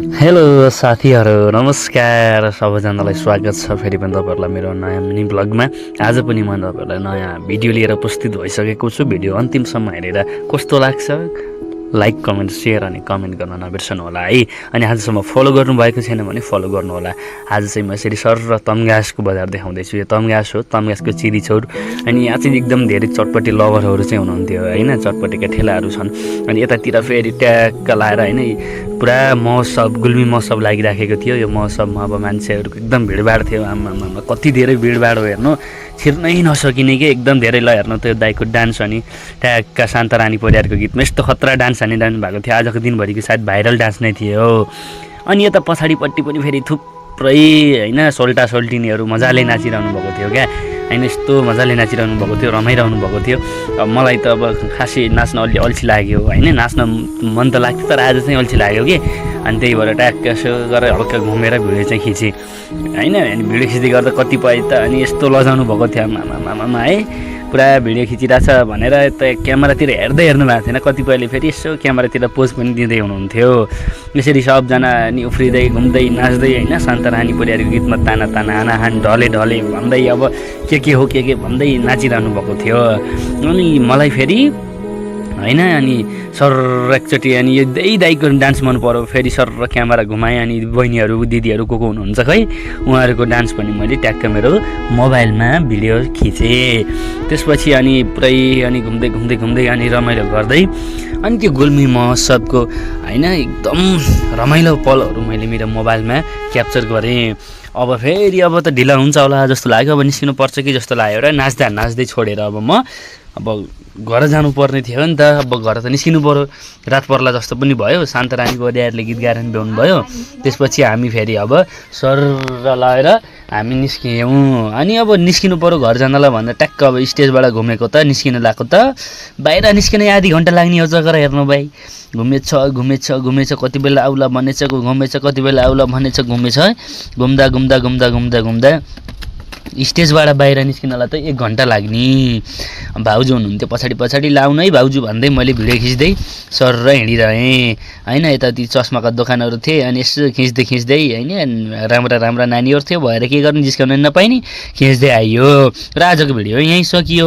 Hello साथीहरू, नमस्कार। सबैजनालाई स्वागत छ फेरि पनि तपाईँहरूलाई मेरो नयाँ मिनी ब्लगमा। आज पनि म तपाईँहरूलाई नयाँ भिडियो लिएर उपस्थित भइसकेको छु। भिडियो अन्तिमसम्म हेरेर कस्तो लाग्छ लाइक, कमेन्ट, सेयर अनि कमेन्ट गर्न नबिर्सनु होला है। अनि आजसम्म फलो गर्नुभएको छैन भने फलो गर्नु होला। आज चाहिँ म यसरी सर र तम्घासको बजार देखाउँदैछु। यो तम्घास हो, तम्घासको चिरी चौर। अनि यहाँ चाहिँ एकदम धेरै चटपटी लभरहरू चाहिँ हुनुहुन्थ्यो होइन, चटपटीका ठेलाहरू छन्। अनि यतातिर फेरि ट्याक्क लाएर होइन पुरा महोत्सव, गुल्मी महोत्सव लागिराखेको थियो। यो महोत्सवमा अब मान्छेहरूको एकदम भिडभाड थियो। आमामा कति धेरै भिडभाड हो हेर्नु, छिर्नै नसकिने कि एकदम धेरै। ल हेर्नु त्यो दाइको डान्स अनि ट्याक्क शान्तारानी परियारको गीतमा यस्तो खतरा डान्स हानिरहनु भएको थियो। आजको दिनभरिको सायद भाइरल डान्स नै थियो। अनि यता पछाडिपट्टि पनि फेरि थुप्रै होइन सोल्टा सोल्टिनीहरू मजाले नाचिरहनु भएको थियो क्या होइन, यस्तो मजाले नाचिरहनु भएको थियो, रमाइरहनु भएको थियो। अब मलाई त अब खासै नाच्न अलि अल्छी लाग्यो होइन, नाच्न मन त लाग्थ्यो तर आज चाहिँ अल्छी लाग्यो कि। अनि त्यही भएर ट्याक्क यसो गरेर हल्का घुमेर भिडियो चाहिँ खिचेँ होइन। अनि भिडियो खिच्दै गर्दा कतिपय त अनि यस्तो लजाउनु भएको थियो आमामा है, पुरा भिडियो खिचिरहेछ भनेर त क्यामेरातिर हेर्नु भएको थिएन। कतिपयले फेरि यसो क्यामेरातिर पोज पनि दिँदै हुनुहुन्थ्यो। यसरी सबजना अनि उफ्रिँदै घुम्दै नाच्दै होइन शान्तारानी परियारको गीतमा ताना ताना हानाहान ढले ढले भन्दै अब के हो के भन्दै नाचिरहनु भएको थियो। अनि मलाई फेरि होइन अनि सर एकचोटि अनि यो दाइको डान्स मन पऱ्यो। फेरि सर र क्यामेरा घुमाएँ अनि बहिनीहरू दिदीहरू को हुनुहुन्छ खै उहाँहरूको डान्स पनि मैले ट्याक्क मेरो मोबाइलमा भिडियो खिचेँ। त्यसपछि अनि पुरै अनि घुम्दै अनि रमाइलो गर्दै अनि त्यो गुल्मी महोत्सवको होइन एकदम रमाइलो पलहरू मैले मेरो मोबाइलमा क्याप्चर गरेँ। अब फेरि अब त ढिला हुन्छ होला जस्तो लाग्यो, अब निस्किनु पर्छ कि जस्तो लाग्यो र नाच्दै छोडेर अब घर जानुपर्ने थियो नि त। अब घर त निस्किनु पऱ्यो, रात पर्ला जस्तो पनि भयो। शान्तारानी परियारले गीत गाएर भ्याउनु भयो। त्यसपछि हामी फेरि अब सर लगाएर हामी निस्क्यौँ। अनि अब निस्किनु पऱ्यो घर जानलाई भन्दा ट्याक्क अब स्टेजबाट घुमेको त निस्किनु लाग्यो त बाहिर निस्किन आधी घन्टा लाग्ने हो जग्गा हेर्नु भाइ। घुमेछ कति बेला आउला भनेछ घुमेछ, कति बेला आउला भनेछ घुमेछ। घुम्दा स्टेजबाट बाहिर निस्किनलाई त 1 घन्टा लाग्ने। भाउजू हुनुहुन्थ्यो पछाडि लाउनु है भाउजू भन्दै मैले भिडियो खिच्दै सर र हिँडिरहेँ होइन। यताति चस्माका दोकानहरू थिए अनि यसो खिच्दै होइन राम्रा नानीहरू थियो भएर के गर्नु जिस्काउन नपाइने खिच्दै आइयो। र आजको भिडियो यहीँ सकियो।